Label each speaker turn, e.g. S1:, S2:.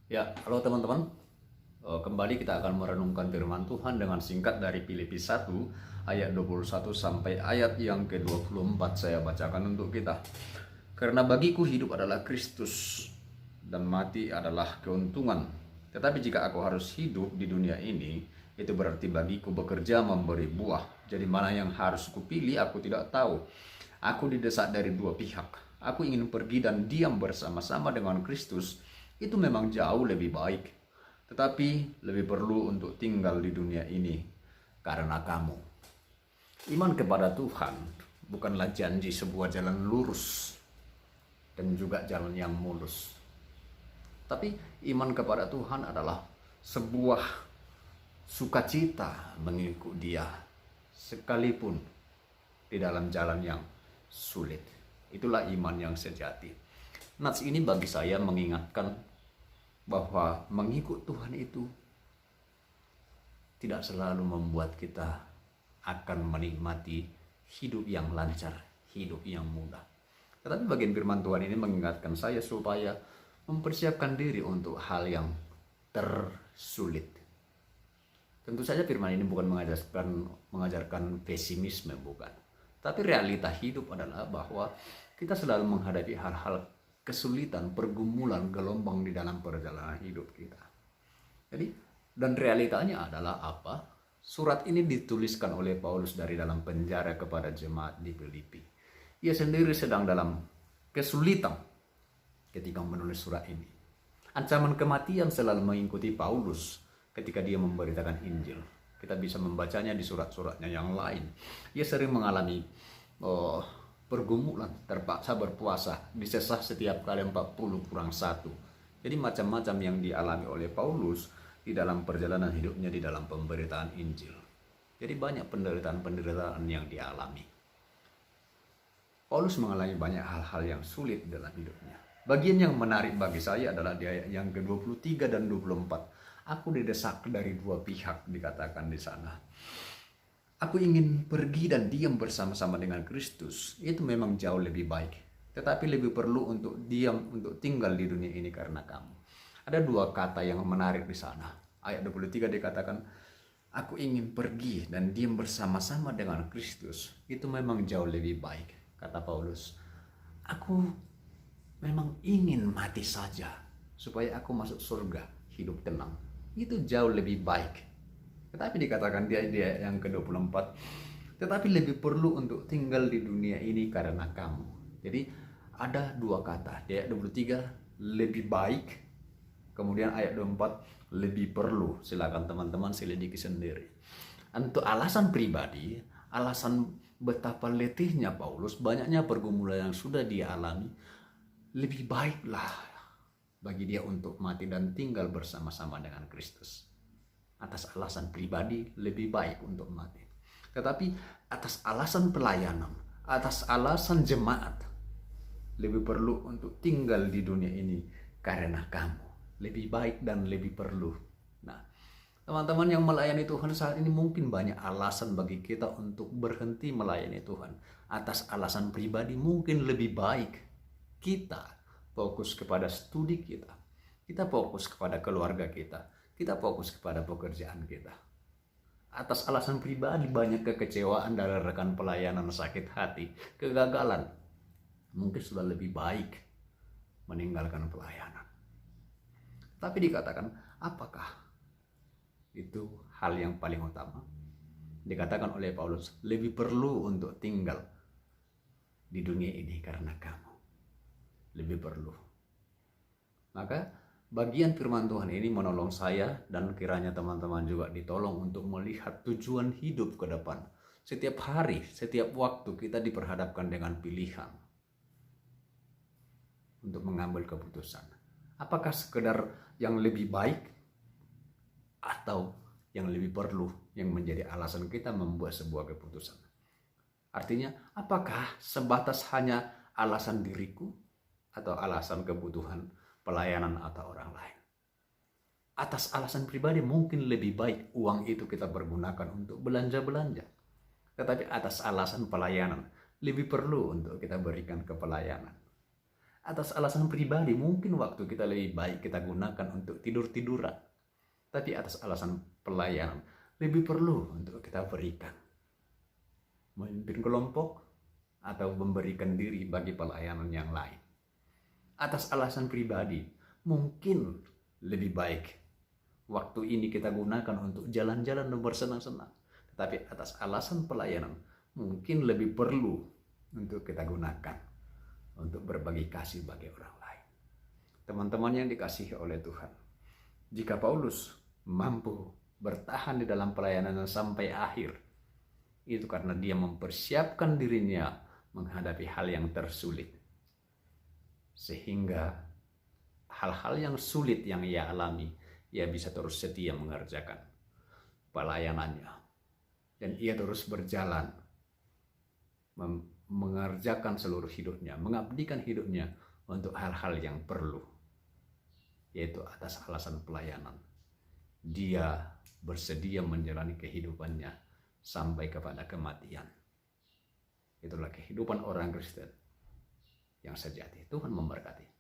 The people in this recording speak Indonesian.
S1: Ya, halo teman-teman. Kembali kita akan merenungkan firman Tuhan dengan singkat dari Filipi 1 ayat 21 sampai ayat yang ke-24 saya bacakan untuk kita. Karena bagiku hidup adalah Kristus dan mati adalah keuntungan. Tetapi jika aku harus hidup di dunia ini, itu berarti bagiku bekerja memberi buah. Jadi mana yang harus kupilih aku tidak tahu. Aku didesak dari dua pihak. Aku ingin pergi dan diam bersama-sama dengan Kristus. Itu memang jauh lebih baik. Tetapi lebih perlu untuk tinggal di dunia ini karena kamu. Iman kepada Tuhan bukanlah janji sebuah jalan lurus dan juga jalan yang mulus. Tapi iman kepada Tuhan adalah sebuah sukacita mengikut Dia sekalipun di dalam jalan yang sulit. Itulah iman yang sejati. Nats ini bagi saya mengingatkan bahwa mengikut Tuhan itu tidak selalu membuat kita akan menikmati hidup yang lancar, hidup yang mudah. Tetapi bagian firman Tuhan ini mengingatkan saya supaya mempersiapkan diri untuk hal yang tersulit. Tentu saja firman ini bukan mengajarkan pesimisme, bukan. Tapi realita hidup adalah bahwa kita selalu menghadapi hal-hal kesulitan, pergumulan, gelombang di dalam perjalanan hidup kita. Jadi, dan realitanya adalah apa? Surat ini dituliskan oleh Paulus dari dalam penjara kepada jemaat di Filipi. Ia sendiri sedang dalam kesulitan ketika menulis surat ini. Ancaman kematian selalu mengikuti Paulus ketika dia memberitakan Injil. Kita bisa membacanya di surat-suratnya yang lain. Ia sering mengalami pergumulan, terpaksa berpuasa, disesah setiap kali 40+1. Jadi macam-macam yang dialami oleh Paulus di dalam perjalanan hidupnya di dalam pemberitaan Injil. Jadi banyak penderitaan-penderitaan yang dialami. Paulus mengalami banyak hal-hal yang sulit dalam hidupnya. Bagian yang menarik bagi saya adalah di ayat yang ke-23 dan 24. Aku didesak dari dua pihak, dikatakan di sana. Aku ingin pergi dan diam bersama-sama dengan Kristus. Itu memang jauh lebih baik. Tetapi lebih perlu untuk diam, untuk tinggal di dunia ini karena kamu. Ada dua kata yang menarik di sana. Ayat 23 dikatakan, aku ingin pergi dan diam bersama-sama dengan Kristus. Itu memang jauh lebih baik, kata Paulus. Aku memang ingin mati saja supaya aku masuk surga, hidup tenang. Itu jauh lebih baik. Tetapi dikatakan dia yang ke-24, tetapi lebih perlu untuk tinggal di dunia ini karena kamu. Jadi ada dua kata. Di ayat 23 lebih baik, kemudian ayat 24 lebih perlu. Silakan teman-teman selidiki sendiri. Untuk alasan pribadi, alasan betapa letihnya Paulus, banyaknya pergumulan yang sudah dia alami, lebih baiklah bagi dia untuk mati dan tinggal bersama-sama dengan Kristus. Atas alasan pribadi lebih baik untuk mati. Tetapi atas alasan pelayanan, atas alasan jemaat, lebih perlu untuk tinggal di dunia ini karena kamu. Lebih baik dan lebih perlu. Nah, teman-teman yang melayani Tuhan saat ini mungkin banyak alasan bagi kita untuk berhenti melayani Tuhan. Atas alasan pribadi mungkin lebih baik kita fokus kepada studi kita. Kita fokus kepada keluarga kita. Kita fokus kepada pekerjaan kita. Atas alasan pribadi banyak kekecewaan dari rekan pelayanan, sakit hati, kegagalan. Mungkin sudah lebih baik meninggalkan pelayanan. Tapi dikatakan, apakah itu hal yang paling utama? Dikatakan oleh Paulus, lebih perlu untuk tinggal di dunia ini karena kamu. Lebih perlu. Maka bagian firman Tuhan ini menolong saya dan kiranya teman-teman juga ditolong untuk melihat tujuan hidup ke depan. Setiap hari, setiap waktu kita diperhadapkan dengan pilihan untuk mengambil keputusan. Apakah sekedar yang lebih baik atau yang lebih perlu yang menjadi alasan kita membuat sebuah keputusan? Artinya, apakah sebatas hanya alasan diriku atau alasan kebutuhan pelayanan atau orang lain? Atas alasan pribadi mungkin lebih baik uang itu kita pergunakan untuk belanja-belanja. Tetapi atas alasan pelayanan lebih perlu untuk kita berikan ke pelayanan. Atas alasan pribadi, mungkin waktu kita lebih baik kita gunakan untuk tidur-tiduran. Tapi atas alasan pelayanan, lebih perlu untuk kita berikan. Memimpin kelompok atau memberikan diri bagi pelayanan yang lain. Atas alasan pribadi, mungkin lebih baik waktu ini kita gunakan untuk jalan-jalan dan bersenang-senang. Tetapi atas alasan pelayanan, mungkin lebih perlu untuk kita gunakan untuk berbagi kasih bagi orang lain. Teman-teman yang dikasihi oleh Tuhan, jika Paulus mampu bertahan di dalam pelayanan sampai akhir, itu karena dia mempersiapkan dirinya menghadapi hal yang tersulit. Sehingga hal-hal yang sulit yang ia alami, ia bisa terus setia mengerjakan pelayanannya. Dan ia terus berjalan mengerjakan seluruh hidupnya, mengabdikan hidupnya untuk hal-hal yang perlu, yaitu atas alasan pelayanan. Dia bersedia menjalani kehidupannya sampai kepada kematian. Itulah kehidupan orang Kristen yang sejati. Tuhan memberkati.